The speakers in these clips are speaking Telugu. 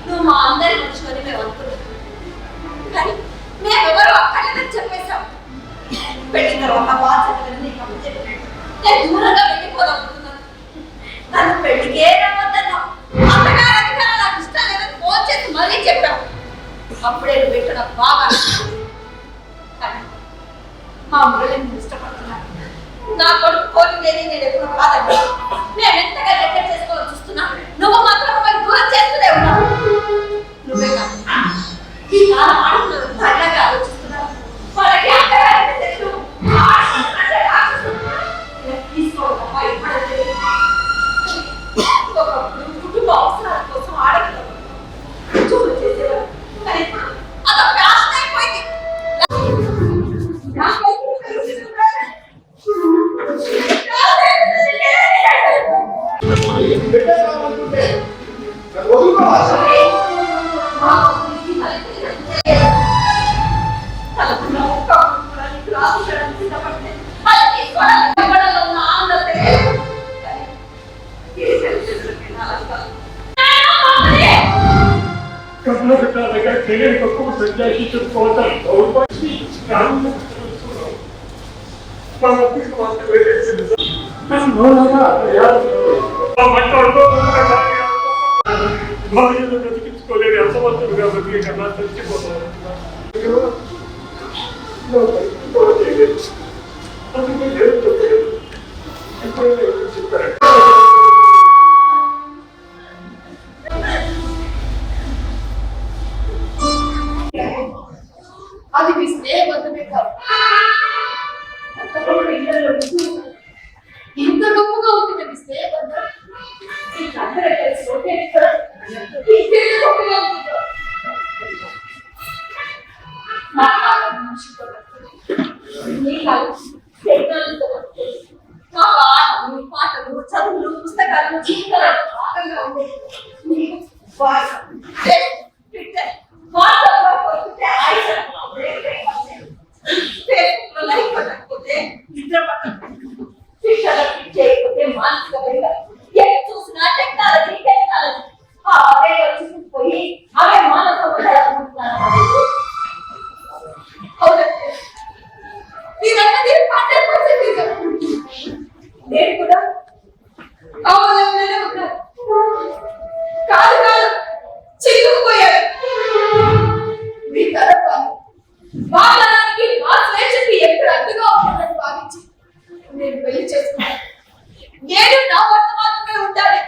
నువ్వు మా అందరి మనుషులని మేము అనుకున్నాం, కానీ మేమెవరు అక్కర్లేదని చెప్పేశాం. పెళ్లి తర్వాత బాధ్యతలన్నీ నేను దూరంగా వెళ్ళిపోదామనుకున్నాను. నన్ను పెళ్లికే రమ్మన్నావు. అత్తగారు అధికారం నాకు ఇష్టం లేదని ఫోన్ చేసి మళ్ళీ చెప్పావు. అప్పుడే నువ్వు ఇక్కడ బాగా కానీ మా మురళిని ఇష్టపడుతున్నాను. నా కొడుకు కోరిందేది నేను ఎప్పుడు కాదండి. మేము ఎంతగా దగ్గర చేసుకోవాలని చూస్తున్నా, నువ్వు మాత్రం మరి దూరం చేస్తూనే ఉన్నావు. నువ్వే కాదు ఈ కాలం ఆడుతున్నారు ధైర్యంగా ఆలోచిస్తున్నావు. వాళ్ళకి అత్తగారి తెలుసు తీసుకోవడం ఇప్పుడే కుటుంబ అవసరాల కోసం ఆడగలవు చూడు చేసేవారు. కానీ ఇప్పుడు అదొక ఫ్యాషన్ అయిపోయింది. బ్రతికించుకోలేని అసమర్థులుగా బ్రతికే కన్నా చచ్చిపోతారు. చెప్పారు అది మీ స్నేహబంధమే కాదు, ఇంత గొప్పగా ఉంటుంది మీ స్నేహబంధం. అందరూ కలిసి ఒకే పాటలు చదువులు పుస్తకాలు జీవితాలు భాగంగా ఉండే లైఫ్ పట్టకపోతే నిద్ర పట్టకపోతే శిక్షణ చేయకపోతే మానసిక ఎక్కడ చూసినా టెక్నాలజీ అవే వచ్చిపోయి అవే మానవ నేను కూడా కాదు కాదు చిక్కుకుపోయాడు. మీ తరఫు వాహనానికి మా స్వేచ్ఛకి ఎక్కడ అడ్డుగా ఉంటుందని భావించి నేను పెళ్లి చేసుకున్నాను. నేను నా భర్త మాత్రమే ఉండాలి,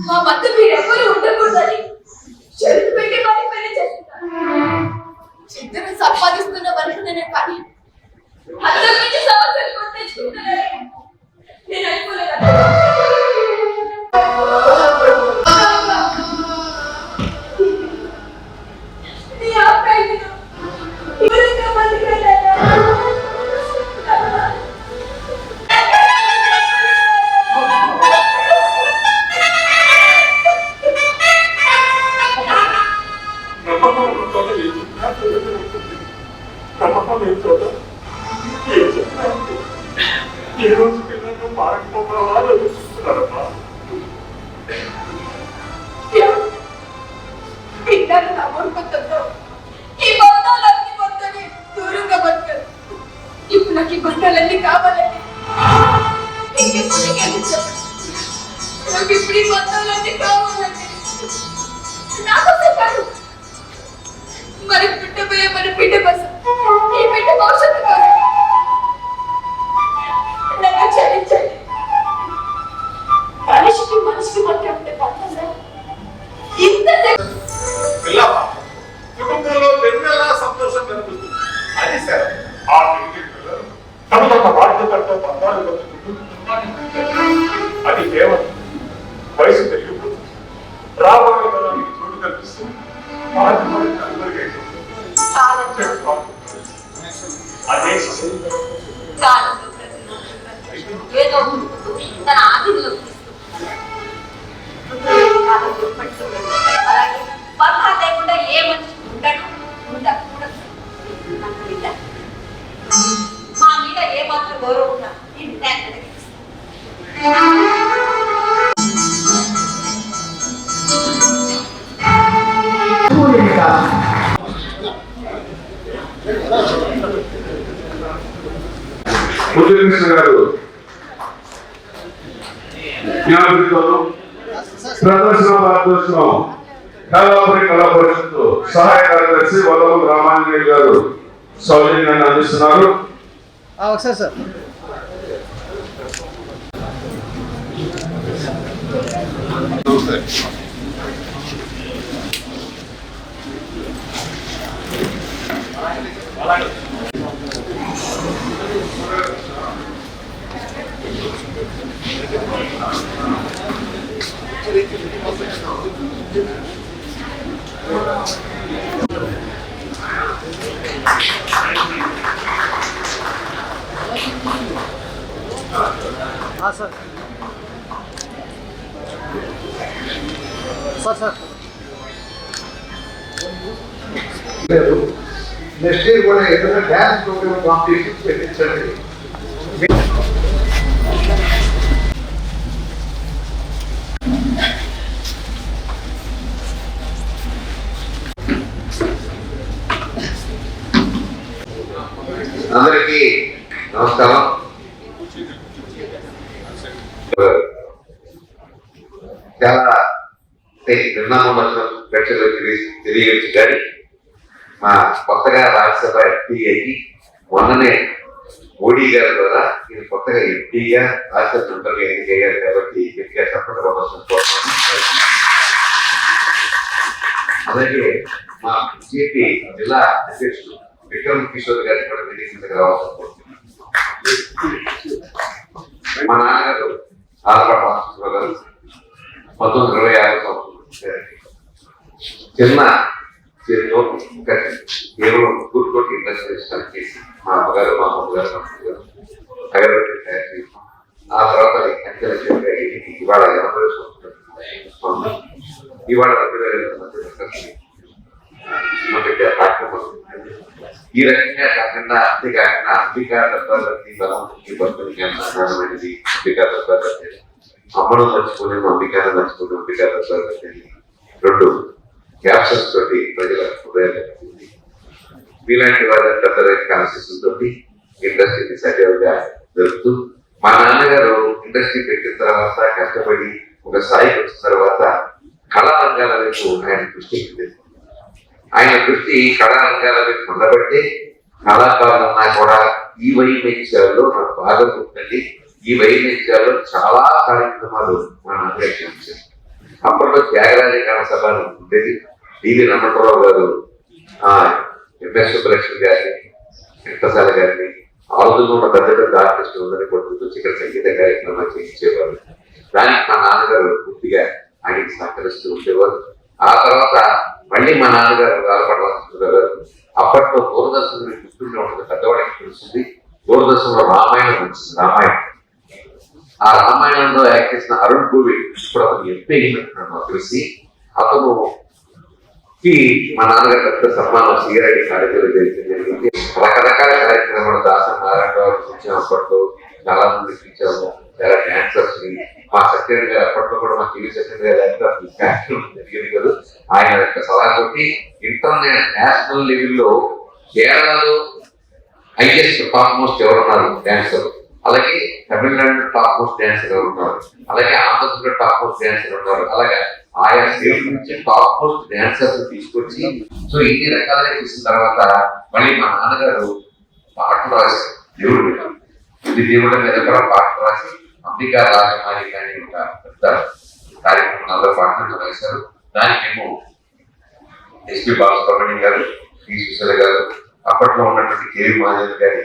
మా మధ్య మీరెవరు ఉండకూడదని షరతు పెట్టి మరి పెళ్లి చేసుకున్నాను. ఇద్దరు సంపాదిస్తున్న వరకునే కానీ అందరి నుంచి సమస్యలు కూడా తెచ్చుకుంటున్నానే నేను అనుకోలేదు. ఏ రోజుకి నన్ను మారకపోతావా ఆలోచిస్తున్నారమ్మా. పిల్లలు నా మూర్ఖతతో ఈ బంధాలన్నీ వద్దని దూరంగా బతకదు. ఇప్పుడు నాకు ఈ బంధాలన్నీ కావాలండి. నాకు ఇప్పుడు ఈ బంధాలన్నీ కావాలండి. నా కోసం కాదు, మరి పుట్టబోయే మన బిడ్డ కోసం, ఈ బిడ్డ భవిష్యత్తు కోసం నన్ను క్షమించండి. మనిషికి మనిషికి మధ్య ఉండే బంధంలో ఇంత పిల్లవా కుటుంబంలో వెన్నెలా సంతోషం కనిపిస్తుంది. అది సరే, ఆ పెళ్లి పిల్లలు తమ తమ బాధ్యతలతో బంధాలు పంచుకుంటూ అది కేవలం వయసు పెరిగిపోతుంది. రాబోయే తరానికి చోటు కల్పిస్తుంది. బాధ్యతలు అందరికీ అదే కాలంలో ప్రతి ఒక్కరు ఏదో ముందుకు తన ఆదిలో కాలం గుర్తుపెట్టుకోలేదు. అలాగే బంధాలు లేకుండా ఏ మనిషి ఉండకూడదు. మా మీద ఏ మాత్రం గౌరవం ఉన్నా ఇంటి ముద్రకృష్ణ గారు జ్ఞాపకంలో ప్రదర్శన భారతదేశం కళాపురి కళా పరిషత్తు సహాయ కార్యదర్శి వల్లభం రామాంజనేయులు గారు సౌజన్యాన్ని అందిస్తున్నారు. ఒకసారి సార్ సార్ నెక్స్ట్ ఇయర్ కూడా ఏదైనా డ్యాన్స్ ప్రోగ్రామ్ కాంపిటీషన్స్ పెట్టించండి. అందరికీ నమస్కారం. చాలా తెలియచ్చు కానీ మా కొత్తగా రాజ్యసభ ఎంపీ మొన్ననే మోడీ గారి ద్వారా ఇది కొత్తగా ఎంపీగా రాజ్యసభ మెంబర్గా ఎన్నికయ్యారు కాబట్టి గట్టిగా సపోర్ట్ అవ్వాల్సిన కోరుతున్నాను. అలాగే మా బీజేపీ జిల్లా అధ్యక్షుడు విక్రమ్ కిషోర్ గారి కూడా మీటింగ్ రావాల్సిన కోరుతున్నాను. మా నాన్నగారు ఆలపాటి రామకృష్ణ గారు 1926 సంవత్సరం చిన్న కేవలం గుర్తుకోటి ఇండస్ట్రీ స్టార్ట్ చేసి మా అమ్మగారు మా అమ్మగారు అగరబత్తి తయారు చేసి ఆ తర్వాత అంచెలక్షలుగా ఇవాళ 80 సంవత్సరాలు ఇవాళ 20,000 కార్యక్రమం. ఈ రకంగా కాకుండా అంతేకాకుండా అంబికా తత్వాలకి బలవంతుకి భక్తులకి అన్నమైనది అంబికా తత్వాలకి అమ్మను మర్చిపోలేము, అంబికాను మర్చిపోలేము. అంబికా తత్వాలకి 2 క్యాప్షన్స్ తోటి ప్రజల హృదయాలు మీలాంటి వాళ్ళ పెద్ద కాన్స్టిట్యూషన్ తోటి ఇండస్ట్రీని సజీవంగా జరుపుతూ మా నాన్నగారు ఇండస్ట్రీ పెట్టిన తర్వాత కష్టపడి ఒక స్థాయికి వచ్చిన తర్వాత కళారంగాల వైపు ఆయన దృష్టి పెట్టింది. ఆయన దృష్టి కళారంగాల వైపు ఉండబట్టి కళాకారులన్నా కూడా ఈ వైవిధ్యాల్లో నాకు బాగా గుర్తండి. ఈ వైవిధ్యాల్లో చాలా కార్యక్రమాలు మా నాన్నగారు చేయించారు. అప్పట్లో త్యాగరాజ కళాసభ ఉండేది. డివి రమణరావు గారు, ఎంఎస్ సుబ్బలక్ష్మి గారిని, వెంకటసాల గారిని, ఆరుదులో ఉన్న పెద్ద పెద్ద ఆర్టిస్టులు ఉందని కొడుకు ఇక్కడ సంగీత కార్యక్రమాలు చేయించేవారు. దానికి మా నాన్నగారు పూర్తిగా ఆయనకి సహకరిస్తూ ఉండేవారు. ఆ తర్వాత మళ్ళీ మా నాన్నగారు ఆలపాటి రామకృష్ణ గారు అప్పట్లో దూరదర్శన్ గుర్తుండే ఉంటుంది, పెద్దవాడికి తెలుస్తుంది. దూరదర్శన్లో రామాయణం వచ్చింది. రామాయణం ఆ రామాయణంలో యాక్ట్ చేసిన అరుణ్ గోవిల్ ఇప్పుడు అతను ఎంపీ అయినట్టున్నాడు తెలిసి అతను మా నాన్నగారు పెద్ద సన్మానం సిఆర్ఐ కాలేజీలో జరిగింది. రకరకాల కార్యక్రమాలు దాసరి నారాయణరావు ఇచ్చాము. అప్పట్లో చాలా మందికి ఇచ్చాము. చాలా జరిగింది కదా. ఆయన యొక్క సలహాతోటి నేషనల్ లెవెల్లో కేరళలో హైయెస్ట్ టాప్ మోస్ట్ ఎవరున్నారు డాన్సర్, అలాగే తమిళనాడు టాప్ మోస్ట్ డాన్సర్ ఎవరున్నారు, అలాగే ఆంధ్రప్రదేశ్ టాప్ మోస్ట్ డాన్సర్ ఉన్నారు, అలాగే ఆయా స్టేట్ నుంచి టాప్ మోస్ట్ డాన్సర్స్ తీసుకొచ్చి సో ఇన్ని రకాలుగా చేసిన తర్వాత మళ్ళీ మా నాన్నగారు పాటలు రాశారు దేవుడి మీద. ఇది దేవుడి మీద కూడా పాటలు రాసి అంబికా రాజమారి కానీ ఒక పెద్ద కార్యక్రమం అందరూ పాటలు రాశారు. దానికేమో ఎస్పి బాలసుబ్రహ్మణ్యం గారు, పి సుశీల గారు, అప్పట్లో ఉన్నటువంటి కేవీ మహాజన్ గారి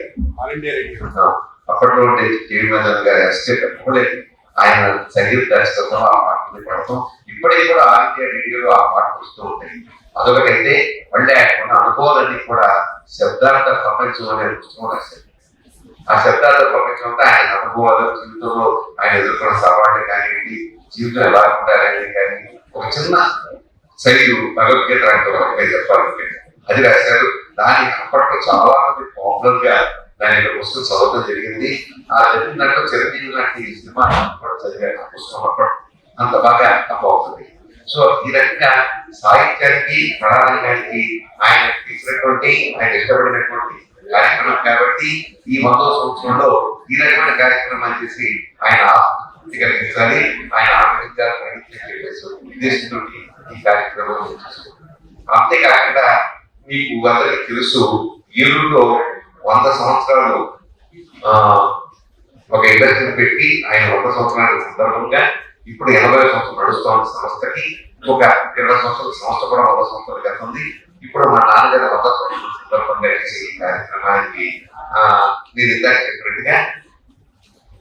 అప్పట్లో ఉండే కేవీ మహాజన్ గారి అసిస్టెంట్ అవ్వలేదు. ఆయన సంగీత దర్శకత్వం ఆ పాటలు పడతాం ఇప్పటికీ కూడా ఆల్ ఇండియా రేడియోలో ఆ పాటలు వస్తూ ఉంటాయి. అదొకటైతే మళ్ళీ ఆయన అనుభవాలన్నీ కూడా శబ్దార్థ ప్రపంచం అనే పుస్తకం రాశారు. ఆ శబ్దార్థ ప్రపంచం అంతా ఆయన అనుభవాలు, జీవితంలో ఆయన ఎదుర్కొన్న సవాళ్ళు కానివ్వండి, జీవితం ఎలా ఉండాలని కానీ ఒక చిన్న శైలి భగవద్గీత రాకపోతే చెప్పాలంటే అది రాశారు. దాన్ని అప్పట్లో చాలా మంది పాపులర్ గా దాని పుస్తకం చదవడం జరిగింది. ఆ చదివినట్టు చిరంజీవి లాంటి సినిమా కూడా చదివారు ఆ పుస్తకం అప్పట్లో అంత బాగా అవుతుంది. సో ఈ రకంగా సాహిత్యానికి కళారంగానికి ఆయన తీసినటువంటి ఆయన ఇష్టపడినటువంటి కార్యక్రమం కాబట్టి ఈ 100వ సంవత్సరంలో ఈ రకమైన కార్యక్రమాన్ని చేసి ఆయన ఆసక్తి కలిగించాలి, ఆయన ఆనందించాలని చెప్పేసి ఉద్దేశంతో ఈ కార్యక్రమం అంతేకాకుండా మీకు అందరికీ తెలుసు ఏలూరులో 100 సంవత్సరాలు ఒక ఇండస్ట్రీ పెట్టి ఆయన 100 సంవత్సరాల సందర్భంగా ఇప్పుడు 80వ సంవత్సరం నడుస్తున్న సంస్థకి ఒక 20 సంవత్సరాల సంస్థ కూడా 100 సంవత్సరాలు గడుతుంది. ఇప్పుడు మా నాన్నగారు 100 సంవత్సరాల సందర్భంగా చేసే ఈ కార్యక్రమానికి నేను ఇందాక చెప్పినట్టుగా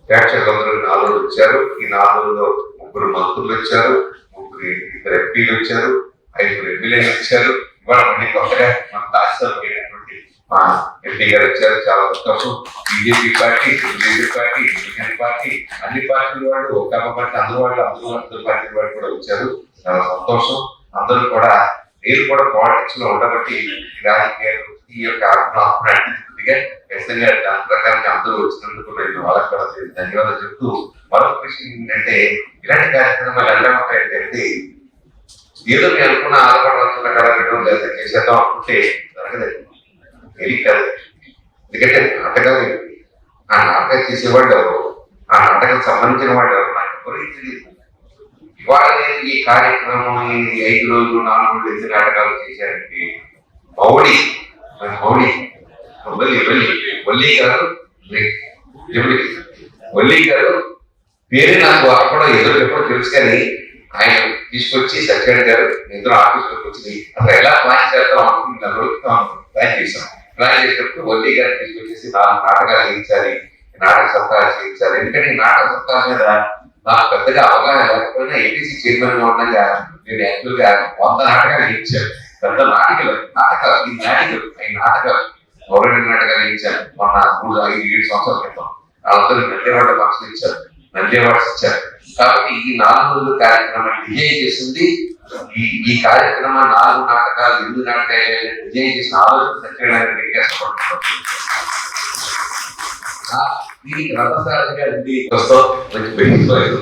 ప్రేక్షకులందరూ 4 వచ్చారు. ఈ 4లో 3 మంత్రులు వచ్చారు, 2 ఎంపీలు వచ్చారు, 5 ఎమ్మెల్యేలు వచ్చారు. ఇవాళ మళ్ళీ కొత్తగా మన రాష్ట్రంలో మా ఎంపీ గారు వచ్చారు, చాలా సంతోషం. BJP party, Telugu Desam party, Indian party, అన్ని పార్టీల వాళ్ళు ఒక పార్టీ అందరూ పార్టీ వాళ్ళు కూడా వచ్చారు, చాలా సంతోషం. అందరూ కూడా నేను కూడా పాలిటిక్స్ లో ఉండబట్టి రాజకీయాలు ఈ యొక్క ఆత్మహత్యగా ఖచ్చితంగా దాని ప్రకారంగా అందరూ వచ్చినందుకు నేను వాళ్ళకి కూడా ధన్యవాదాలు చెప్తూ మరొక విషయం ఏంటంటే ఇలాంటి కార్యక్రమాలు ఎలా ఉంటాయంటే ఏదో మీరు అనుకున్న ఆధారపడాల్సిన కళాకట్టడం లేదా చేసేద్దాం అనుకుంటే జరగలేదు. కాదు, ఎందుకంటే నాటకాలు ఆ నాటకం చేసేవాళ్ళు ఎవరు, ఆ నాటకం సంబంధించిన వాళ్ళు ఎవరు నాకు ఎవరికి తెలియదు. ఇవాళ నేను ఈ కార్యక్రమం 5 రోజులు 4 రోజులు ఎందుకు నాటకాలు చేశారంటే మౌళి వల్లి గారు పేరు నాకు అప్పుడు ఎప్పుడు తెలుసు కానీ ఆయన తీసుకొచ్చి సత్యనారాయణ గారు ఇద్దరు ఆఫీసులోకి వచ్చి అసలు ఎలా ప్లాన్ చేద్దాం అనుకుంటున్నారు ప్లాన్ చేశాం. ప్లాన్ చేసినప్పుడు వల్లి గారిని తీసుకొచ్చేసి 4 నాటకాలు వేయించాలి, నాటక సప్తాహాలు చేయించాలి. ఎందుకంటే ఈ నాటక సప్తాహం మీద నాకు పెద్దగా అవగాహన లేకపోయినా ఏపీసీ చైర్మన్ గా ఉండగా నేను యాక్చువల్ గా 100 నాటకాలు వేయించాను. పెద్ద నాటకాలు ఈ నాటకాలు గవర్నమెంట్ నాటకాలు వేయించాను. మొన్న 3-5-7 సంవత్సరాల క్రితం వాళ్ళందరూ నందేవాడ ఫంక్షన్ ఇచ్చారు, నందేవాడ్స్ ఇచ్చారు. కాబట్టి ఈ 4 రోజుల కార్యక్రమాన్ని విజయం చేసింది. ఈ కార్యక్రమం 4 నాటకాలు 8 నాటకాలు విజయం చేసిన ఆలోచన సత్యనారాయణ దీనికి రథసారిగా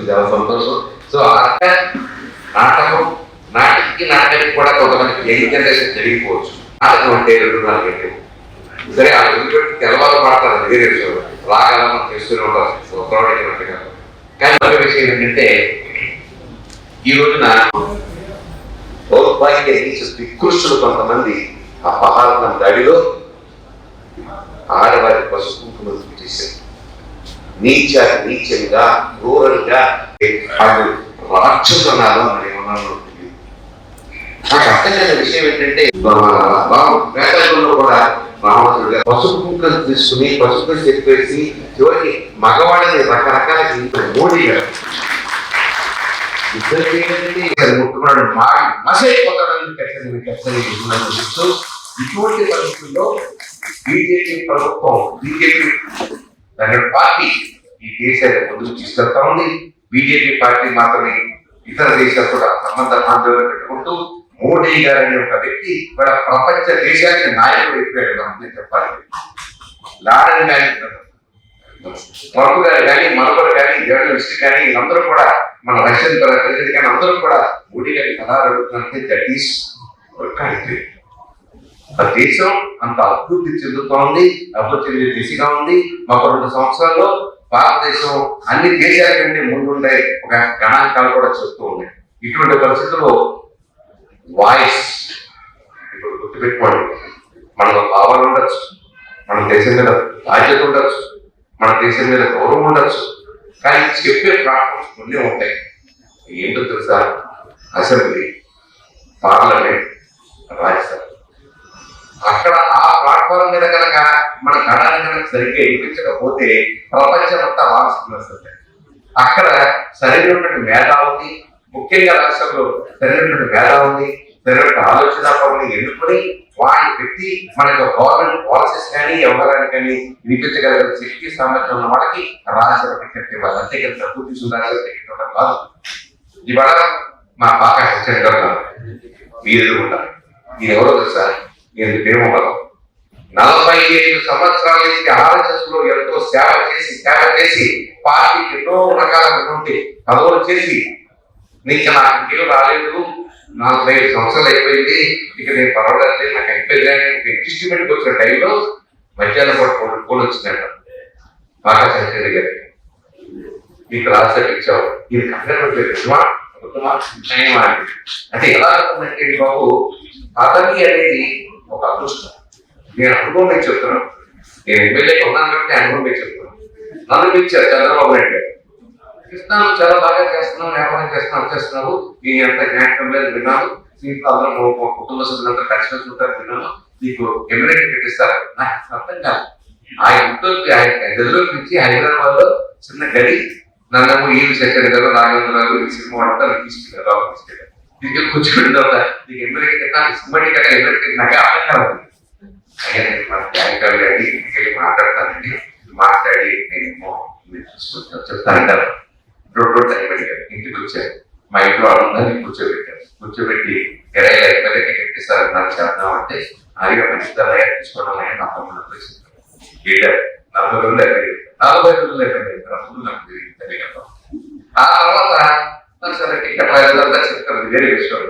చాలా సంతోషం. సో నాటకానికి కూడా కొంతమంది యంగ్ జనరేషన్ జరిగిపోవచ్చు. నాటకం అంటే 2-4 గంటలు సరే ఆ 2 గంటలు తెల్లవారు పడతారు, అదే విషయం రాగాల మనం చేస్తూనే ఉంటారు. కానీ ఒక విషయం ఏంటంటే ఈ రోజున దౌర్భాగ్య నికృష్టులు కొంతమంది ఆ పహారణ దాడిలో ఆడవారి పసుపు చేశారు. నీచంగా క్రూరంగా వాళ్ళు రాక్షసున్నారు అని ఏమన్నా నాకు అర్థం కాని విషయం ఏంటంటే వేదంలో కూడా రావణుడు పసుపు కుంకులు తీసుకుని పసుపు చెప్పేసి చివరికి మగవాళ్ళని రకరకాల మోడీ గారు ముట్టుకున్నాడు మసైపోతాడని ఇటువంటి పరిస్థితుల్లో బీజేపీ ప్రభుత్వం పార్టీ ఈ దేశాన్ని ముందుకు తీసుకెళ్తా ఉంది. బీజేపీ పార్టీ మాత్రమే ఇతర దేశాలతో సంబంధ బాంధవ్యాలు పెట్టుకుంటూ మోడీ గారు అనే ఒక వ్యక్తి వాళ్ళ ప్రపంచ దేశానికి నాయకుడు అయిపోయాడు అని చెప్పాలి. లాడన్ మరొక గారు కానీ మరొకరు కానీ జర్నలిస్ట్ కానీ వీళ్ళందరూ కూడా మన రష్యన్ ప్రెసిడెంట్ కానీ అందరూ కూడా మోడీ గారి సలహాలు అడుగుతున్నారంటే దట్ ఈస్ కంట్రీ. ఆ దేశం అంత అభివృద్ధి చెందుతోంది, అభివృద్ధి చెందే దిశగా ఉంది. మాకు 2 సంవత్సరాల్లో భారతదేశం అన్ని దేశాల కంటే ముందుండే ఒక గణాంకాలు కూడా చెప్తూ ఉన్నాయి. ఇటువంటి పరిస్థితుల్లో వాయిస్ ఇప్పుడు గుర్తుపెట్టుకోండి, మనకు భావాలు ఉండొచ్చు, మన దేశం మీద బాధ్యత ఉండొచ్చు, మన దేశం మీద గౌరవం ఉండొచ్చు, కానీ చెప్పే ప్లాట్ఫామ్స్ కొన్ని ఉంటాయి. ఏంటో తెలుసా? Assembly, parliament, Rajya Sabha. అక్కడ ఆ ప్లాట్ఫామ్ మీద కనుక మన కళాన్ని కనుక సరిగ్గా ఎదిరించకపోతే ప్రపంచం అంతా వారసుకుంటుంది. అక్కడ సరైనటువంటి మేధావుని, ముఖ్యంగా రాష్ట్రంలో సరైనటువంటి మేధావుని, సరైన ఆలోచన పనులు ఎన్నుకొని వాడిని పెట్టి మనకు గవర్నమెంట్ పాలసీస్ కానీ వ్యవహారాన్ని కానీ వినిపించగలిగిన శక్తి సామర్థ్యం ఉన్న వాళ్ళకి రాజ్యసభ టికెట్ ఇవ్వాలి. అంతేకాదు తక్కువ తీసుకున్న రాజ్యసభ టికెట్ ఇవ్వడం కాదు. ఇవాళ మా పాక హెచ్చరిక మీరు ఉంటారు. మీరు ఎవరో తెలుసా? నేను ప్రేమ బలం 45 సంవత్సరాల నుంచి RSS లో ఎంతో సేవ చేసి పార్టీకి ఎన్నో రకాలైనటువంటి పదవులు చేసి నీకు నాకు ఇంకేం రాలేదు, 45 సంవత్సరాలు అయిపోయింది, ఇక నేను పర్వాలేదు, నాకు అయిపోయింది అడ్జస్ట్మెంట్కి వచ్చిన టైంలో మధ్యాహ్నం కూడా ఫోన్ వచ్చిందంట బాగా చంద్రశేఖర్ గారికి, మీకు రాష్ట్రానికి ఇచ్చావు, ఇది కంపెనీ అంటే ఎలా అవుతుందంటే బాబు పదవి అనేది ఒక అదృష్టం. నేను అనుభవం మీకు చెప్తున్నాను, నేను ఎమ్మెల్యేగా ఉన్నాను కాబట్టి అనుభవం మీకు చెప్తున్నాను. నన్ను పిలిచారు చంద్రబాబు నాయుడు గారు, కృష్ణాను చాలా బాగా చేస్తున్నావు, వ్యాపారం చేస్తున్నావు, నేను ఎంత జ్ఞాపకం లేదు విన్నాను, దీంట్లో అందరూ కుటుంబ సభ్యులంతా కలిసి ఉంటారు విన్నాను, నీకు ఎమ్మెల్యే టికెట్ ఇస్తారు. నాకు అర్థం కాదు. ఆయన గదిలోకి నుంచి హైదరాబాద్ లో చిన్న గడి నన్ను ఈవి శేఖర్ గారు, రాఘవేంద్రరావు ఈ సినిమా అంతా తీసుకెళ్ళారు. నీకు కూర్చోండి తర్వాత నీకు ఎమ్మెల్యే టికెట్ నాకు సినిమా టికెట్ ఎమ్మెల్యే టికెట్ నాకే అర్థం కాదు. మాట్లాడతానండి, మాట్లాడి నేను చెప్తానంటారు. 2 రోజులు అయిపోయారు. ఇంటికి వచ్చారు, మా ఇంట్లో వాళ్ళందరినీ కూర్చోబెట్టి 20 ఎమ్మెల్యే టికెట్ ఇస్తారు నాకు చేద్దాం అంటే అలాగే మంచిగా తీసుకోవడం అని నా తమ్ముడు గీడారు. 40 రోజులు అయిపోయింది, 40 రోజులు అయిపోయింది. నాకు తెలియదు. ఆ తర్వాత సరే టికెట్ రాయలేదంతా చెప్తారు, వేరే విషయం.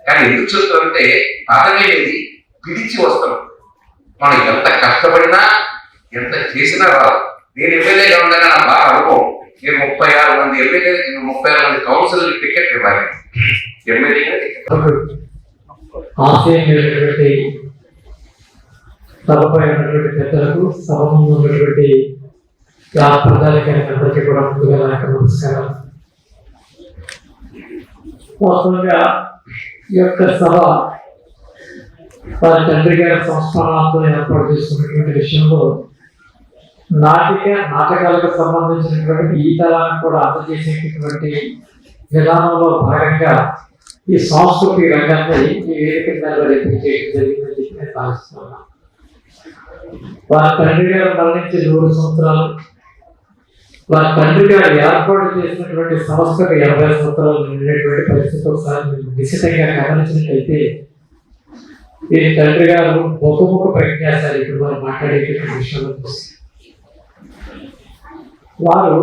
కానీ ఎందుకు చెప్తారంటే పదవి అనేది పిలిచి వస్తాం. మనం ఎంత కష్టపడినా ఎంత చేసినా రాదు. నేను ఎమ్మెల్యేగా ఉండగా నా బాగా అనుభవం. నేను 36 మంది ఎమ్మెల్యే, 36 మంది కౌన్సిల్ టికెట్ ఇవ్వాలి. ఎమ్మెల్యేగా ఆశయమైనటువంటి సభపై ఉన్నటువంటి పెద్దలకు, సభ ముందు ఉన్నటువంటి ప్రజానికానికి కూడా ముందుగా నమస్కారం. వాస్తవంగా ఈ యొక్క సభ వారి తండ్రి గారి సంస్మరణార్థం ఏర్పాటు చేసుకున్నటువంటి విషయంలో నాటకాలకు సంబంధించినటువంటి ఈ తరాన్ని కూడా అందజేసేటటువంటి విధానంలో భాగంగా ఈ సాంస్కృతిక రంగాన్ని ఈ వేదిక చేయడం జరిగిందని చెప్పి నేను భావిస్తున్నాను. వారి తండ్రి గారు మరణించి 100 సంవత్సరాలు, వారి తండ్రి గారు ఏర్పాటు చేసినటువంటి సంస్థకు 80 సంవత్సరాలు నిండినటువంటి పరిస్థితి ఒకసారి నిశ్చితంగా గమనించినట్లయితే ఈ తండ్రి గారు బహుముఖ ప్రజ్ఞాశాలి. ఇప్పుడు వారు మాట్లాడేటువంటి విషయంలో వారు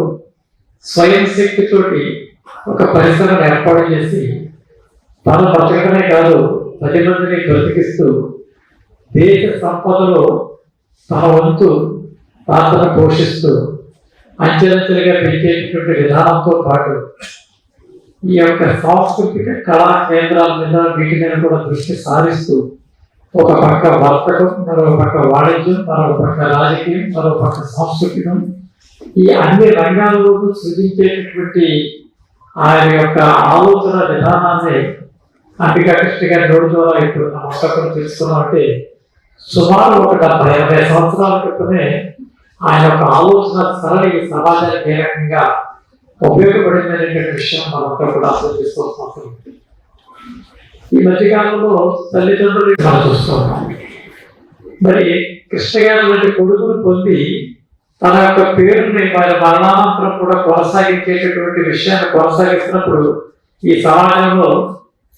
స్వయం శక్తితోటి ఒక పరిశ్రమను ఏర్పాటు చేసి తను బతకడమే కాదు 10 మందిని బ్రతికిస్తూ దేశ సంపదలో తన వంతు పాత్రను పోషిస్తూ అంచెలంచెలుగా పెంచేటటువంటి విధానంతో పాటు ఈ యొక్క సాంస్కృతిక కళా కేంద్రాల మీద వీటి మీద కూడా దృష్టి సారిస్తూ ఒక పక్క వర్తకం, మరో పక్క వాణిజ్యం, మరో పక్క రాజకీయం, మరో పక్క సాంస్కృతికం, ఈ అన్ని రంగాల్లోనూ సృజించేటటువంటి ఆయన యొక్క ఆలోచన విధానాన్ని అంబికా కృష్ణ గారి నోటి ద్వారా ఇప్పుడు నా మొక్కలు తెలుసుకున్నామంటే సుమారు ఒక 70-80 సంవత్సరాల క్రితమే ఆయన యొక్క ఆలోచన సరళి సమాజానికి ఏ రకంగా ఉపయోగపడింది అనేటువంటి విషయం మనంతా కూడా అర్థం చేసుకోవాల్సిన అవసరం ఉంది. ఈ మధ్యకాలంలో తల్లిదండ్రులు మనం చూస్తున్నాం. మరి కృష్ణ గారి వంటి కొడుకును పొంది తన యొక్క పేరుని వారి మరణానంతరం కూడా కొనసాగించేటటువంటి విషయాన్ని కొనసాగిస్తున్నప్పుడు ఈ సమాజంలో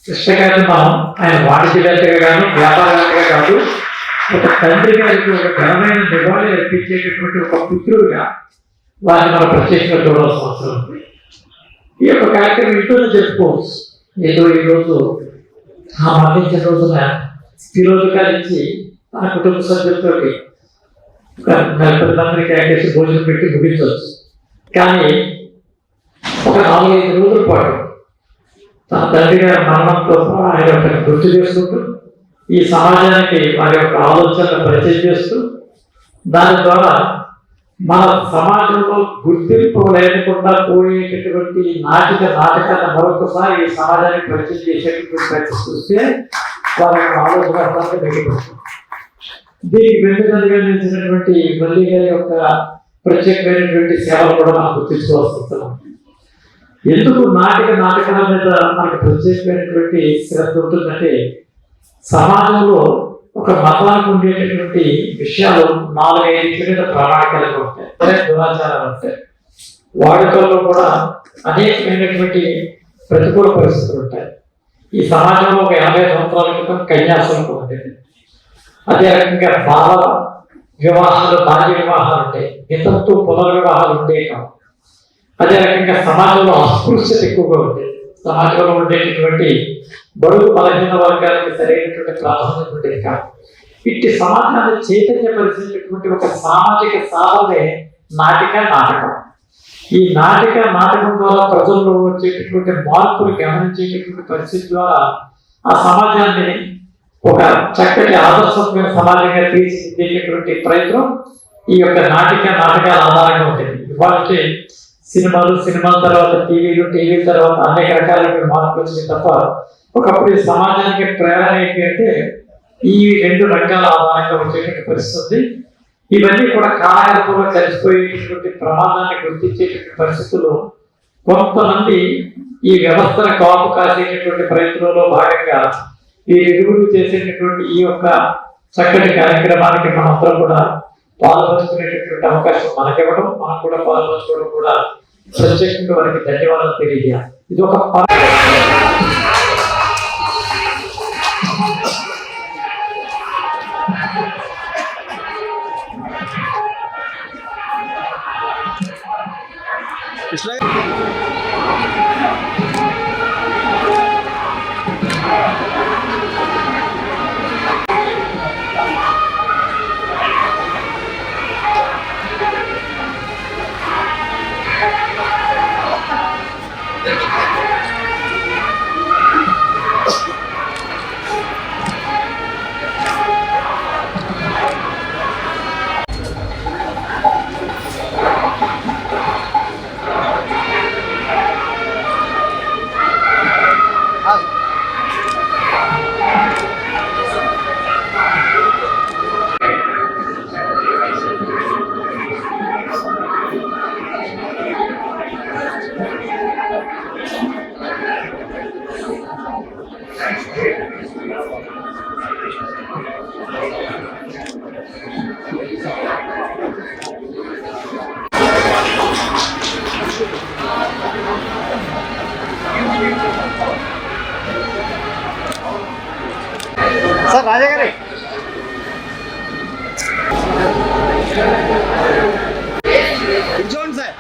కృష్ణ గారిని మనం ఆయన వాణిజ్యవేత్తగా కానీ వ్యాపారవేత్తగా కాదు, ఒక తండ్రి గారికి ఒక ఘనమైన నివాళి అర్పించేటటువంటి ఒక పుత్రుడిగా వారిని మనం ప్రత్యేకంగా చూడాల్సిన అవసరం ఉంది. ఈ యొక్క కార్యక్రమం ఇంట్లోనే జరుపుకోవచ్చు. ఏదో ఈరోజు ఆ మరణించిన రోజున ఈరోజు కలిసి తన కుటుంబ సభ్యులతో ఒక 40 మందికి కేకేసి భోజనం పెట్టి ముగించవచ్చు. కానీ ఒక 4-5 రోజుల పాటు తన తండ్రి గారి మరణంతో ఆయన యొక్క గుర్తు చేసుకుంటూ ఈ సమాజానికి వారి యొక్క ఆలోచనలు పరిచయం చేస్తూ దాని ద్వారా మన సమాజంలో గుర్తింపు లేకుండా పోయేటటువంటి నాటకాన్ని మరొకసారి ఈ సమాజానికి పరిచయం చేసేటటువంటి ప్రయత్నం చూస్తే వారి యొక్క ఆలోచన మిగిలిపోతుంది. దీనికి వెన్నుదన్నుగా నిలిచినటువంటి మల్లి గారి యొక్క ప్రత్యేకమైనటువంటి సేవలు కూడా మనం గుర్తించుకోవాల్సి వస్తున్నాం. ఎందుకు నాటకాల మీద మనకు ప్రత్యేకమైనటువంటి శ్రద్ధ ఉంటుందంటే సమాజంలో ఒక మతానికి ఉండేటటువంటి విషయాలు 4-5 మీద ప్రామాణికాలుగా ఉంటాయి, దురాచారాలు ఉంటాయి. వాడుకల్లో కూడా అనేకమైనటువంటి ప్రతికూల పరిస్థితులు ఉంటాయి. ఈ సమాజంలో ఒక 50 సంవత్సరాల క్రితం కన్యాశుల్కం ఉండేది. అదే రకంగా బాల్య వివాహాలు ఉంటాయి, ఇతరులతో పునర్వివాహాలు ఉండేవి కావు. అదే రకంగా సమాజంలో అస్పృశ్యత ఎక్కువగా ఉండేది. సమాజంలో ఉండేటటువంటి బడుగు బలహీన వర్గాలకు సరైనటువంటి ప్రాధాన్యత ఉండేది కాదు. ఇట్టి సమాజాన్ని చైతన్యపరిచేటటువంటి ఒక సామాజిక సాధనే నాటకం. ఈ నాటకం ద్వారా ప్రజల్లో వచ్చేటటువంటి మార్పులు గమనించేటటువంటి పరిస్థితి ద్వారా ఆ సమాజాన్ని ఒక చక్కటి ఆదర్శమైన సమాజంగా తీర్చిదిద్దేటటువంటి ప్రయత్నం ఈ యొక్క నాటకాల ఆధారంగా ఉంటుంది. ఇవాళ సినిమాల తర్వాత టీవీల తర్వాత అనేక రకాలైన మార్పులు వచ్చినాయి తప్ప ఒకప్పుడు ఈ సమాజానికి ప్రేరణ ఏంటి అంటే ఈ 2 రంగాల ఆధారంగా వచ్చేటువంటి పరిస్థితి. ఇవన్నీ కూడా కాలగర్భంలో కలిసిపోయేటటువంటి ప్రమాదాన్ని గుర్తించేటటువంటి పరిస్థితుల్లో కొంతమంది ఈ వ్యవస్థను కాపు కాసేటటువంటి ప్రయత్నంలో భాగంగా ఈ ఎదుగులు చేసేటటువంటి ఈ యొక్క చక్కటి కార్యక్రమానికి మనందరం కూడా పాల్పంచుకునేటటువంటి అవకాశం మనకివ్వడం, మనం కూడా పాల్పంచుకోవడం కూడా ప్రత్యేకంగా వారికి ధన్యవాదాలు తెలియజేయాలి. ఇది ఒక సార్ రాజా గారి చూడండి సార్.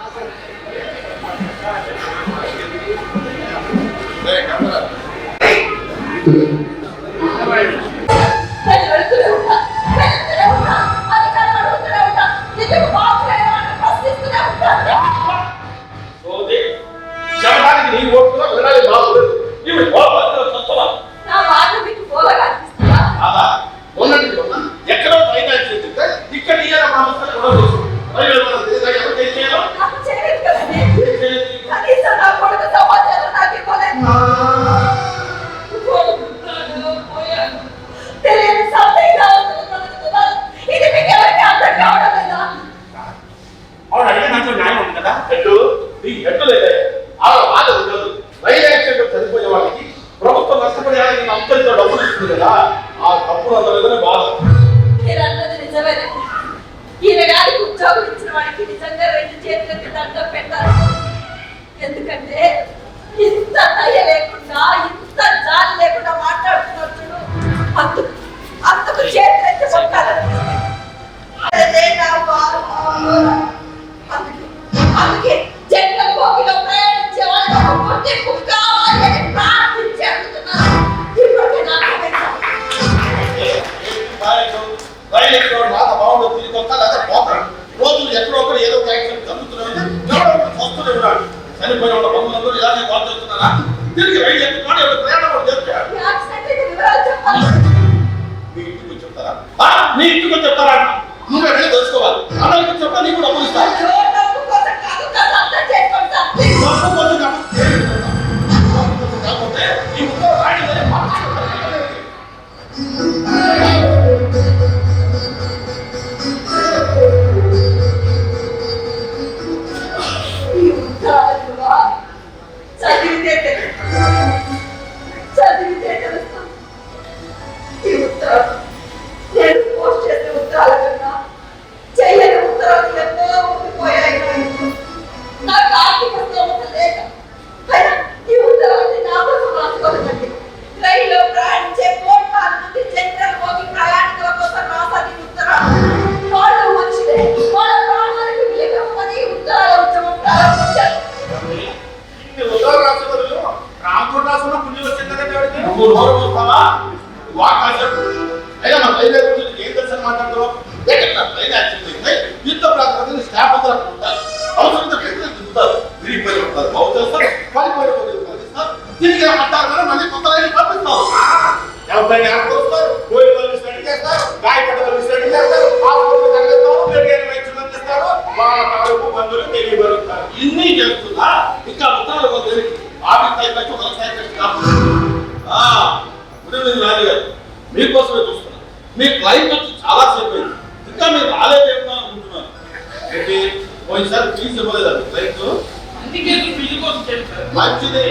ఎందుకంటే ఇంత దయ లేకుండా ఇంత జాలి లేకుండా మాట్లాడుతున్నట్టు అందుకు చేతులెత్తి పట్టాలి. అందుకే చనిపోయిన వాళ్ళ బంధువులందరూ ఇలాగే కాల్ చేస్తున్నారా? తిరిగి రైలు ఎక్కుతున్నాడు, ఎవరు ప్రయాణం కూడా చేస్తారు. ఈ యాక్సిడెంట్ అయితే వివరాలు చెప్పాలి. మీ ఇంటికి వచ్చి చెప్తారా? నీ ఇంటికి వచ్చి చెప్తారా? నువ్వే వెళ్ళి తెలుసుకోవాలి. అందరికీ చెప్తా, నీకు డబ్బులు ఇస్తాను. అయ్యో, డబ్బు కోసం కాదు కదా, అంతా చేసుకోండి సార్, ప్లీజ్. డబ్బు కోసం కాకపోతే ఈ ముక్క రాయడమే మాట్లాడతారు. ఈ ఉత్తరాలు చదివితే తెలుస్తుంది. ఈ ఉత్తరాలు నేను పోస్ట్ చేసే ఉత్తరాల కన్నా చెయ్యని ఉత్తరాలు ఎన్నో ఉండిపోయాయి. నాకు ఆర్థిక స్తోమత లేక అయినా ఈ ఉత్తరాన్ని నా కోసం రాసుకోలేదండి. రైల్లో ప్రయాణించే కోట్లాది మంది జనరల్ బోగి ప్రయాణికుల కోసం రాసాది ఉత్తరాలు. వాళ్ళు మనుషులే, వాళ్ళ ప్రాణాలకు విలువని ఉత్తరాల ఉద్యమం ప్రారంభించారు. ఉత్తరాలు రాసే బదులు రామకోట రాసుకున్న పుణ్యం వచ్చింది కదండి. వాడికి నువ్వు నోరు మూస్తావా? వాకాశం అయినా మన రైల్వే గురించి ఏం తెలుసని మాట్లాడుతున్నావు? రైలు యాక్సిడెంట్ అయింది, యుద్ధ ప్రాంతాన్ని స్టాఫ్ అందరూ అక్కడ ఉంటారు. అవసరంతో వ్యక్తులు దిగుతారు, విరిగిపోయి ఉంటారు, బాగు చేస్తారు, పడిపోయిన కలిగిస్తారు, తిరిగి అంటారు కదా, మళ్ళీ కొత్త రైలు పంపిస్తారు. ఎవరైనా వస్తారు, పోయిన వాళ్ళు స్టడీ చేస్తారు, గాయపడ్డ వాళ్ళు స్టడీ చేస్తారు, హాస్పిటల్ తరలిస్తారు, మెడికల్ వైద్యులు అందిస్తారు, వాళ్ళ తాలూకు బంధువులు తెలియబడుతారు. ఇన్ని చేస్తున్నా ఇంకా ఉత్తరాలు వదిలి ఆఫీస్ టైం వచ్చి ఒక టైం రాజుగారు మీకోసమే చూస్తున్నా. మీ క్లైంట్ వచ్చి చాలా సేపు అయింది, ఇంకా మీరు రాలేదేమో అనుకుంటున్నాను. ఏంటి పోయినసారి ఫీజు ఇవ్వలేదండి క్లైంట్? అందుకే ఫీజు కోసం చేశారు. మంచిది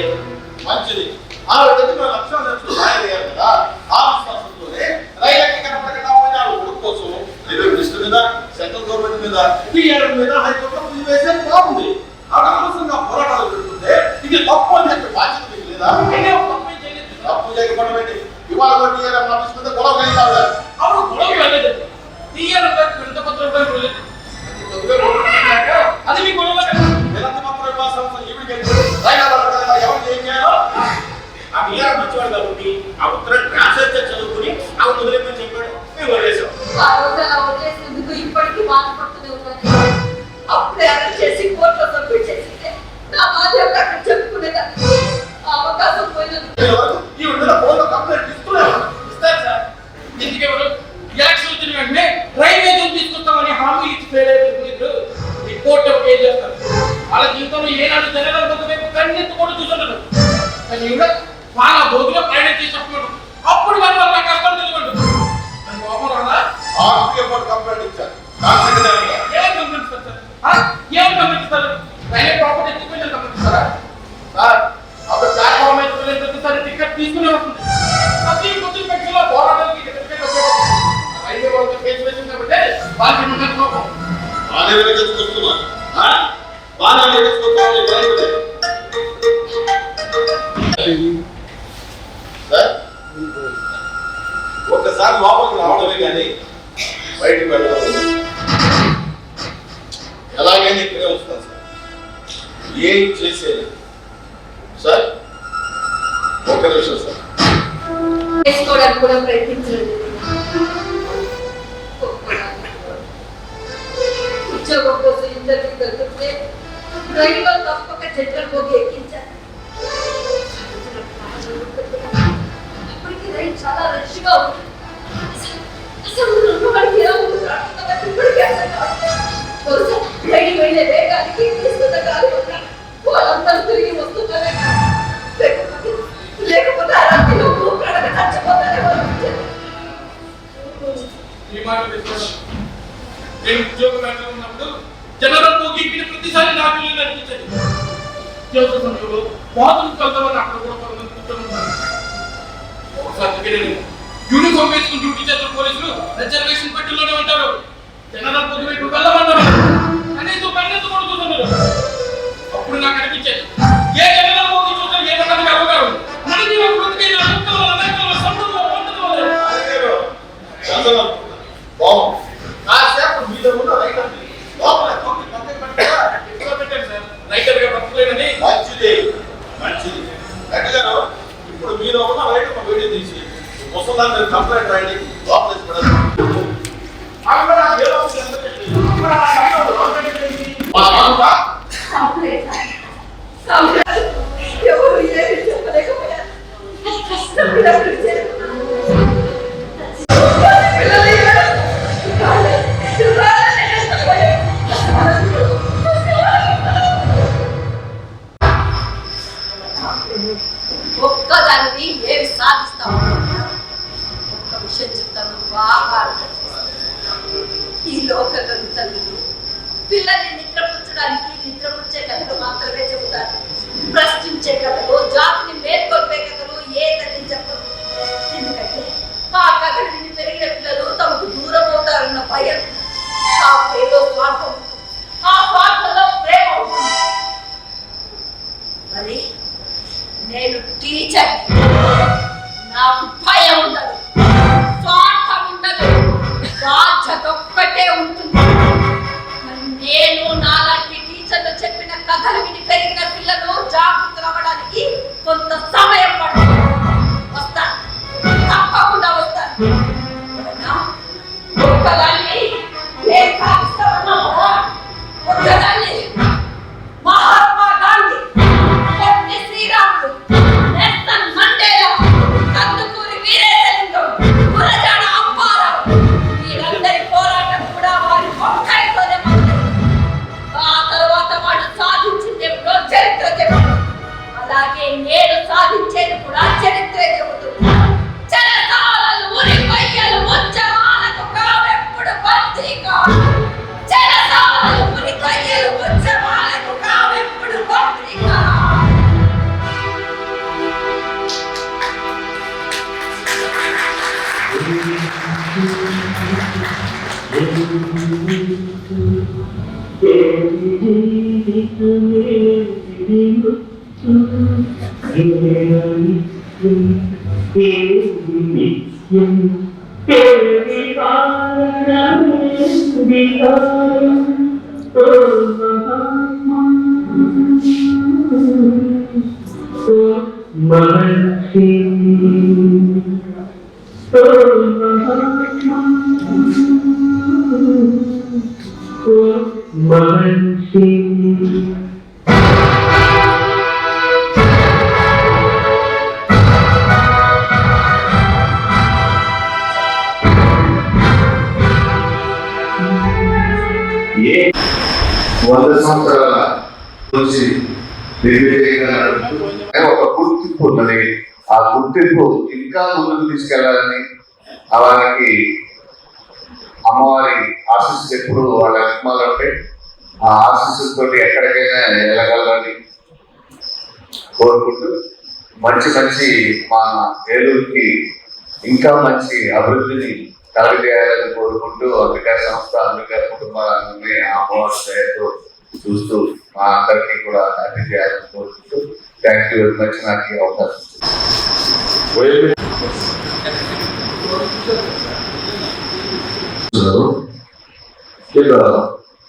మంచిది. ఆ దగ్గర లక్షలు రాయలేరు కదా. ఆ విశ్వాసంతోనే రైలు కనపడకుండా పోయినారు కొడుకు కోసం. రైల్వే మినిస్టర్ మీద, సెంట్రల్ గవర్నమెంట్ మీద, టీఆర్ మీద హైకోర్టులో ఫీజు వేసేది బాగుంది. అక్కడ అనవసరంగా పోరాటాలు పెడుతుంటే ఇది తప్పు అని చెప్పి బాధ్యత మీకు లేదా? తప్పు చేయకపోవడం ఏంటి? ఇవాళ టీఆర్ ఆఫీస్ మీద గొడవ కలిగారు. అవును, గొడవ వెళ్ళలేదు. టీఆర్ అది మీ గొడవ. ఎవరు ఏం చేయాలో ఆ టీఆర్ మంచివాడు కాబట్టి ఆ ఉత్తరం ట్రాన్స్లేట్ చదువుకుని ఆ వదిలేమని చెప్పాడు, మేము వదిలేసాం. ఆ రోజు అలా వదిలేసినందుకు ఇప్పటికీ బాధపడుతూనే ఉన్నాను. అప్పుడే అరెస్ట్ చేసి కోర్టులో సబ్మిట్ చేసింటే నా బాధ అక్కడ చెప్పుకునేదాన్ని. ఆ అవకాశం పోయినందుకు ఈ విధంగా ఫోన్లో కంప్లైంట్ ఇస్తున్నారు. ఇస్తారు సార్. ఎందుకెవరు యాక్షన్ వచ్చిన వెంటనే రైల్వే జోన్ తీసుకొస్తామని హామీ ఇచ్చి ఫెయిల్ అయిపోయింది. రిపోర్ట్ ఏం చేస్తారు? వాళ్ళ జీవితంలో ఏనాడు జనరల్ బొక్క వైపు కన్నెత్తు కూడా చూసుంటారు. కానీ కూడా వాళ్ళ బోధులో ప్రయాణం చేసి చెప్పమంటారు. అప్పుడు వాళ్ళు వాళ్ళ కష్టాలు తెలియమంటారు. దాని కోపం రాదా? కంప్లైంట్ ఇచ్చారు. ఏం కంప్లైంట్ ఇస్తారు సార్? ఏం కంప్లైంట్ ఇస్తారు? రైల్వే ప్రాపర్టీ ఎక్విప్మెంట్ కంప్లైంట్ ఇస్తారా సార్? అప్పుడు ప్లాట్ఫామ్ అయితే ప్రతిసారి టికెట్ తీసుకునే వస్తుంది. ప్రతి కొద్ది పెట్టులో పోరాటానికి టికెట్ రైల్వే వాళ్ళకి కేసు వేసింది కాబట్టి వాళ్ళకి ఉన్న కోపం బాగానే వెనకేసుకొస్తున్నాం. బాగా వెనకేసుకొస్తామని సార్ ఒక్కసారి లోపలికి రావడమే కానీ బయటకు వెళ్ళడం ఎలాగైనా ఇక్కడే వస్తాను సార్. ఏం చేసేది సార్? ఒక్క నిమిషం సార్. చేసుకోవడానికి కూడా ప్రయత్నించలేదు. ఉద్యోగం కోసం ఇంటర్వ్యూ వెళ్తుంటే రైల్లో తప్పక జనరల్ బోగి ఎక్కించారు. అప్పటికి రైలు చాలా రష్గా ఉంది. అసలు ఉన్నవాడికి ఎలా ఉంటుంది ఇప్పటికీ అర్థం కాదు. బహుశా రైలు వెళ్ళే వేగానికి విస్తున్న గాలి వల్ల వాళ్ళంతా తిరిగి వస్తున్నారే. లేకపోతే ఆ రాత్రిలో ఊపిరాడక చచ్చిపోతానే ఈ మాట నేను ఉద్యోగం ఉన్నప్పుడు జనరల్ బోగి ప్రతిసారి నాకు అనిపించేది. ఉద్యోగ సమయంలో బాధలు కలదామని అక్కడ కూడా కొంతమంది కూర్చొని ఉంటారు. ఒకసారి యూనిఫామ్ వేసుకుని డ్యూటీ చేస్తున్న పోలీసులు రిజర్వేషన్ పెట్టిలోనే ఉంటారు. జనరల్ బోగి వైపు వెళ్ళమన్నారు, కనీసం కన్నెత్తు కూడా చూస్తున్నారు. అప్పుడు నాకు అనిపించేది, ఏ జనరల్ బోగి చూస్తే ఏ రకానికి అవగాహన మన జీవన బ్రతికైన అనేక సంబంధం కాసేపు మీద ఉన్న రైటర్ లోపల పెట్టారు సార్. రైటర్ గా బ్రతకలేనని. మంచిది మంచిది. గట్టిగారు ఇప్పుడు మీరు ఉన్న రైటర్ వీడియో తీసి ముసలాన్ని కంప్లైంట్ రాయండి, లోపల ఎవరు ఏమి చెప్పలేకపోయారు. కష్టపడి చేరుకున్నాను. ఒక్కదాన్ని ఏమి సాధిస్తావు? ఒక్క విషయం చెప్తాను, బాగా అర్థం చేసుకో. ఈ లోకంలోని తల్లులు పిల్లల్ని నిద్రపుచ్చడానికి నిద్రపుచ్చే కథలు మాత్రమే చెబుతారు. ప్రశ్నించే కథలు, జాతిని మేల్కొల్పే కథలు ఏ తల్లి చెప్పరు. ఎందుకంటే ఆ కథలు విని పెరిగిన పిల్లలు తమకు దూరం అవుతారన్న భయం. ఆ ప్రేమలో స్వార్థం, ఆ స్వార్థంలో ప్రేమ ఉంటుంది. మరి నేను టీచర్, నాకు భయం ఉండదు, స్వార్థం ఉండదు, బాధ్యత ఒక్కటే ఉంటుంది. మరి నేను నాలాంటి టీచర్లు చెప్పిన కథలు విని పెరిగిన పిల్లలు జాగృతులు అవ్వడానికి కొంత సమయం పడుతుంది. వస్తాను, తప్పకుండా వస్తాను. ఒక్కదాన్ని నేను సాధిస్తామన్నా, ఒక్కదాన్ని మహాత్మా గాంధీ, పొట్టి శ్రీరాములు, నెల్సన్ మండేలా, కందుకూరి వీరేశలింగం, గురజాడ అప్పారావు, వీరందరి పోరాటం కూడా వారి ఒక్కరితోనే మొదలైంది. ఆ తర్వాత వాళ్ళు సాధించింది ఎప్పుడో చరిత్ర చెబుతుంది. అలాగే నేను సాధించేది కూడా చరిత్రే చెబుతుంది. చెరసాలలు, ఉరి కొయ్యలు, ఉద్యమాలకు కావెప్పుడు పత్రిక. చెరసాలలు, ఉరి కొయ్యలు, ఉద్యమాలకు కావెప్పుడు పత్రిక. వంద సంవత్సరాల నుంచి దిగ్విజయంగా ఒక గుర్తింపు ఉన్నది. ఆ గుర్తింపు ఇంకా ముందుకు తీసుకెళ్లాలని, అలాగే అమ్మవారి ఆశీస్సులు ఎప్పుడు వాళ్ళ ఆత్మలంటే ఆ ఆశీస్సులతో ఎక్కడికైనా వెళ్ళగలని కోరుకుంటూ మంచి మంచి మా ఏలూరుకి ఇంకా మంచి అభివృద్ధిని కలగజేయాలని కోరుకుంటూ అంబికా సంస్థ, అంబికా కుటుంబాన్ని అమ్మవారి దయతో చూస్తూ మా అందరికీ కూడా హ్యాపీ చేయాలని కోరుకుంటూ థ్యాంక్ యూ వెరీ మచ్ నాకు ఈ అవకాశం.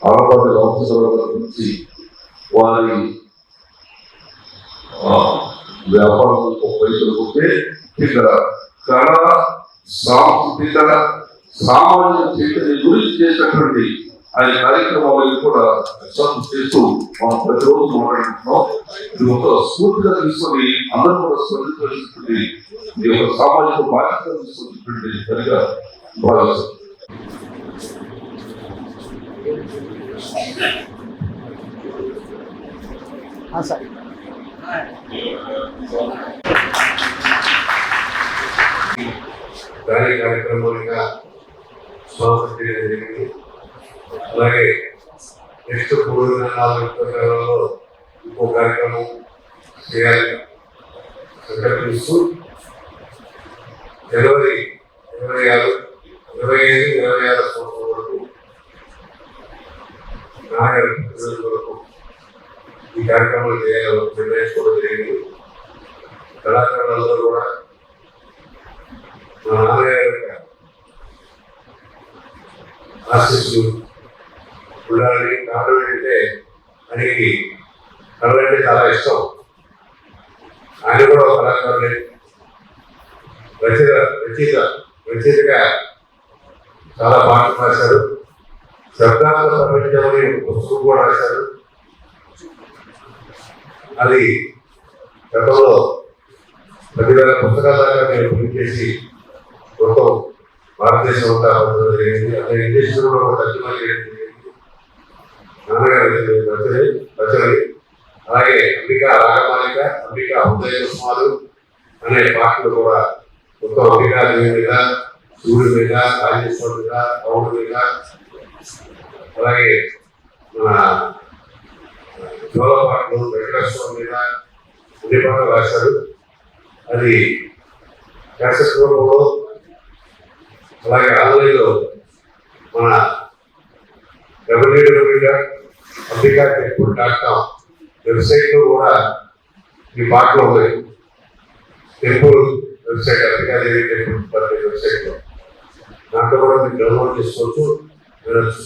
ఆడపాటి సంస్థల నుంచి వారి వ్యాపారం పైసలు ఉంటే ఇక్కడ కళ, సాంస్కృతిక, సామాజిక చైతన్యం గురించి చేసినటువంటి ఆయన కార్యక్రమాలను కూడా చేస్తూ మనం ప్రతిరోజు మాట్లాడుతున్నాం. ఇది ఒక స్ఫూర్తిగా తీసుకొని అందరూ కూడా స్పందించినటువంటి ఇది ఒక సామాజిక బాధ్యత తీసుకున్నటువంటి పనిగా భావిస్తాం. దాని కార్యక్రమాలుగా స్వాగతం చేయడం జరిగింది. అలాగే నెక్స్ట్ 3-4 ఇంకో కార్యక్రమం చేయాలి సంకల్పిస్తూ జనవరి 26, 25, 26 సంవత్సరం వరకు వరకు ఈ కార్యక్రమాలు చేయాలని నిర్ణయించుకోవడం జరిగింది. కళాకారులందరూ కూడా మా నాన్నగారి ఆశీస్సులు ఉండాలని. కారణం ఏంటంటే ఆయనకి కళ అంటే చాలా ఇష్టం. ఆయన కూడా ఒక కళాకారులే, రచయితగా చాలా పాటలు రాశారు. శబ్దాంత ప్రపంచమని పుస్తకం కూడా రాశారు. అది గతంలో 10,000 పుస్తకాల దాకా నేను ప్రింట్ చేసి మొత్తం భారతదేశం అంతా పంచడం జరిగింది. అదే ఇంగ్లీష్లో కూడా తర్జుమా చేయడం జరిగింది. నాన్నగారు రచనని అలాగే అంబికా రాగమాలిక, అంబికా హృదయ కుమారు అనే పాటలు కూడా మొత్తం అంబికా దేవి మీద, సూర్యుడి మీద, రాజేశ్వరుడు మీద, పౌరుడు మీద, అలాగే మన జోలపాటలు వెంకటేశ్వరం మీద అన్ని పాటలు రాశారు. అది క్యాసెట్ రూపంలో అలాగే ఆన్లైన్లో మన www.ambikatemple.com వెబ్సైట్లో కూడా ఈ పాటలు ఉన్నాయి. టెంపుల్ వెబ్సైట్, అంబికాదేవి టెంపుల్ వెబ్సైట్లో దాంట్లో కూడా మీరు డౌన్లోడ్ చేసుకోవచ్చు, వినొచ్చు.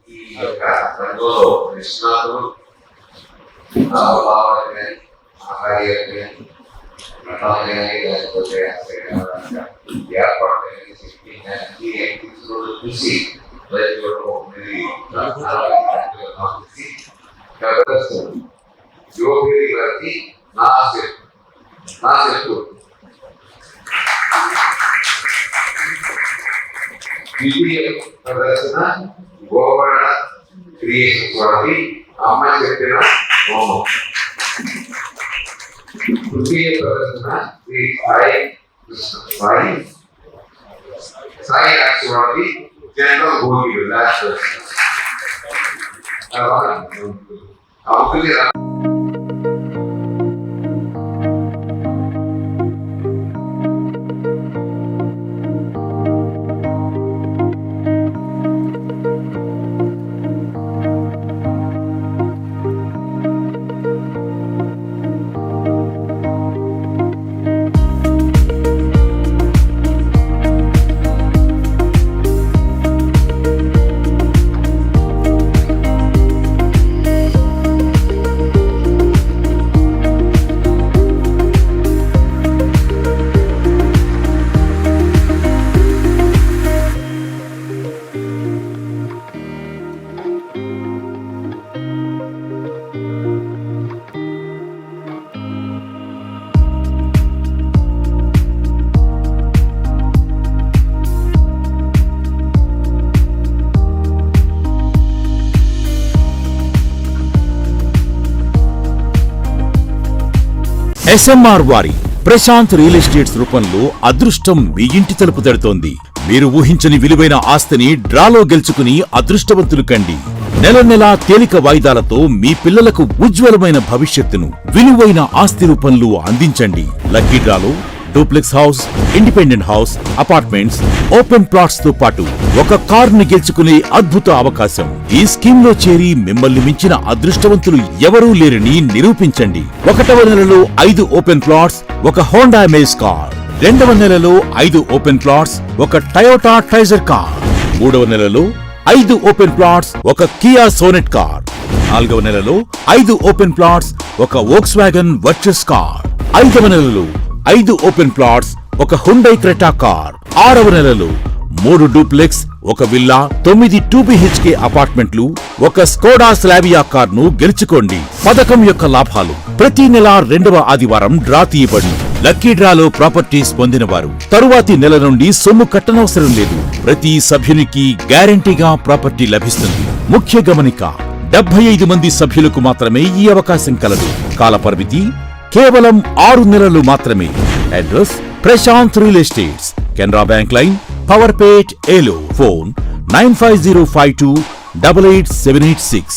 ఈ యొక్క రంగంలో కృష్ణాలు లేకపోతే ఏర్పాటు చూసి యోగి గారికి నా శక్తు ప్రదర్శన గోవాడ క్రియేషన్స్ వారి అమ్మాయి చెప్పిన హోమం. తృతీయ ప్రదర్శన శ్రీ సాయి రాక్షి వారి జనరల్ భోగి లాస్ట్ అవుతుంది. SMR వారి ప్రశాంత్ రియల్ ఎస్టేట్స్ రూపంలో అదృష్టం మీ ఇంటి తలుపు తడుతోంది. మీరు ఊహించని విలువైన ఆస్తిని డ్రాలో గెలుచుకుని అదృష్టవంతులు కండి. నెల నెలా తేలిక వాయిదాలతో మీ పిల్లలకు ఉజ్వలమైన భవిష్యత్తును విలువైన ఆస్తి రూపంలో అందించండి. లక్కీ డ్రాలో duplex house, independent house, apartments, open plots తో పాటు ఒక కారుని గెలుచుకునే అద్భుత అవకాశం. ఈ స్కీమ్ లో చేరి మిమ్మల్ని మించిన అదృష్టవంతులు ఎవరూ లేరని నిరూపించండి. 1వ నెలలో 5 ఓపెన్ ప్లాట్స్, ఒక హోండా అమేజ్ కార్. 2వ నెలలో 5 ఓపెన్ ప్లాట్స్, ఒక టయోటా ట్రైజర్ కార్. 3వ నెలలో 5 ఓపెన్ ప్లాట్స్, ఒక కియా సోనెట్ కార్. 4వ నెలలో 5 ఓపెన్ ప్లాట్స్, ఒక వోక్స్వాగన్ వర్చస్ కార్. 5వ నెలలో 5 ఓపెన్ ప్లాట్స్, ఒక హుండై క్రెటా కార్. 6వ నెలలో 3 డూప్లెక్స్, ఒక విల్లా, 9 2BHK అపార్ట్మెంట్లు, ఒక స్కోడా స్లావియా కార్ ను గెలుచుకోండి. పథకం యొక్క లాభాలు: ప్రతి నెల 2వ ఆదివారం డ్రా తీయబడును. లక్కీ డ్రాలో ప్రాపర్టీస్ పొందినవారు తరువాతి నెల నుండి సొమ్ము కట్టనవసరం లేదు. ప్రతి సభ్యునికి గ్యారంటీగా ప్రాపర్టీ లభిస్తుంది. ముఖ్య గమనిక: 75 మంది సభ్యులకు మాత్రమే ఈ అవకాశం కలదు. కాల పరిమితి కేవలం 6 నెలలు మాత్రమే. Address: Prashant real estates, Canara bank line, Powerpet, Eluru. Phone 9505288786.